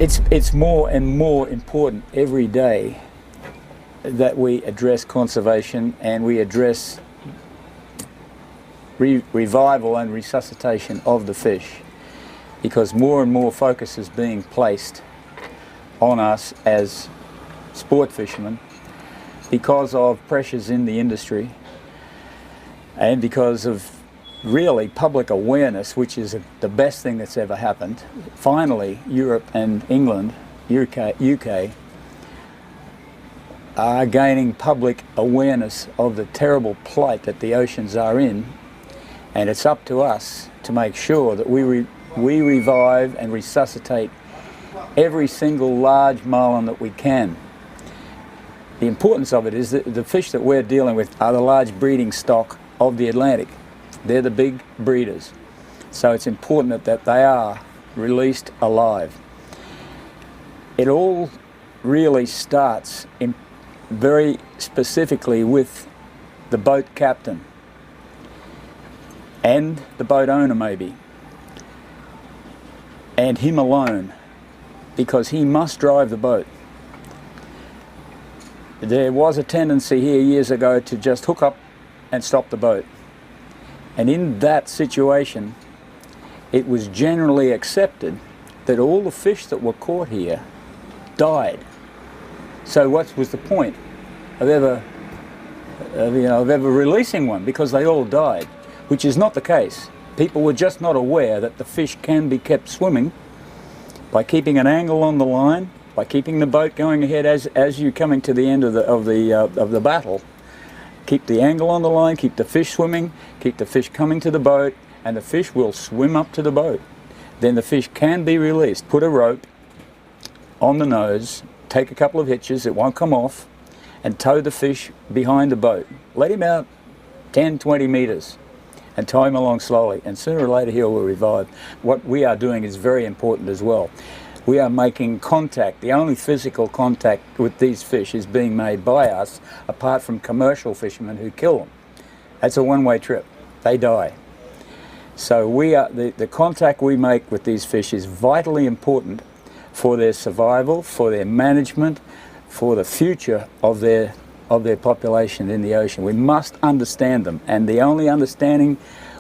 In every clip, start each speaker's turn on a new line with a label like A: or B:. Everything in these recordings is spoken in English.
A: It's more and more important every day that we address conservation and we address revival and resuscitation of the fish, because more and more focus is being placed on us as sport fishermen because of pressures in the industry and because of really public awareness, which is the best thing that's ever happened. Finally, Europe and England, UK are gaining public awareness of the terrible plight that the oceans are in, and it's up to us to make sure that we revive and resuscitate every single large marlin that we can. The importance of it is that the fish that we're dealing with are the large breeding stock of the Atlantic. They're the big breeders. So it's important that they are released alive. It all really starts very specifically with the boat captain and the boat owner maybe, and him alone, because he must drive the boat. There was a tendency here years ago to just hook up and stop the boat. And in that situation, it was generally accepted that all the fish that were caught here died. So what was the point of ever releasing one? Because they all died, which is not the case. People were just not aware that the fish can be kept swimming by keeping an angle on the line, by keeping the boat going ahead as you're coming to the end of the battle. Keep the angle on the line, keep the fish swimming, keep the fish coming to the boat, and the fish will swim up to the boat. Then the fish can be released. Put a rope on the nose, take a couple of hitches, it won't come off, and tow the fish behind the boat. Let him out 10, 20 meters and tow him along slowly, and sooner or later he will revive. What we are doing is very important as well. We are making contact. The only physical contact with these fish is being made by us, apart from commercial fishermen who kill them. That's a one-way trip. They die. So the contact we make with these fish is vitally important for their survival, for their management, for the future of their population in the ocean. We must understand them, and the only understanding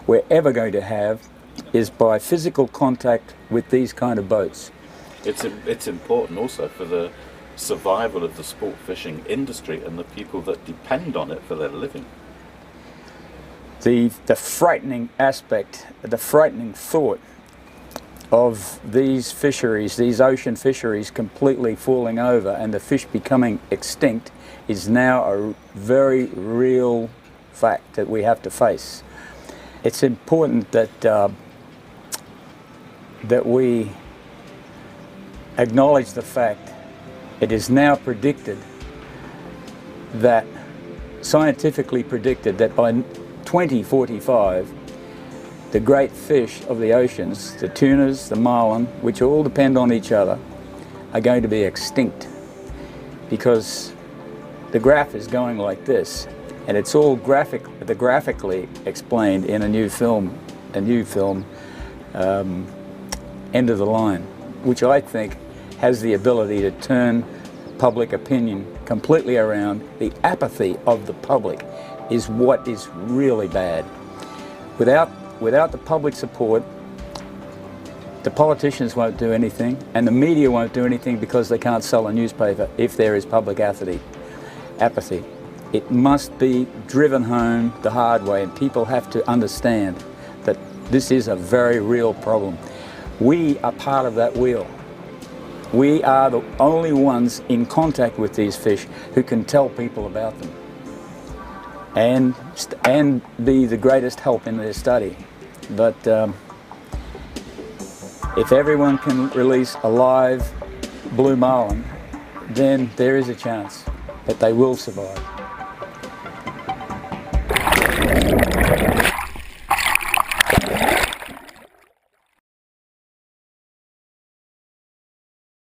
A: we're ever going to have is by physical contact with these kind of boats.
B: It's important also for the survival of the sport fishing industry and the people that depend on it for their living.
A: The frightening aspect, the frightening thought of these fisheries, these ocean fisheries completely falling over and the fish becoming extinct is now a very real fact that we have to face. It's important that we acknowledge the fact it is now predicted that, scientifically predicted, that by 2045 the great fish of the oceans, the tunas, the marlin, which all depend on each other, are going to be extinct, because the graph is going like this, and it's all graphically explained in a new film, End of the Line, which I think has the ability to turn public opinion completely around. The apathy of the public is what is really bad. Without the public support, the politicians won't do anything, and the media won't do anything, because they can't sell a newspaper if there is public apathy. It must be driven home the hard way, and people have to understand that this is a very real problem. We are part of that wheel. We are the only ones in contact with these fish who can tell people about them and be the greatest help in their study. But if everyone can release a live blue marlin, then there is a chance that they will survive.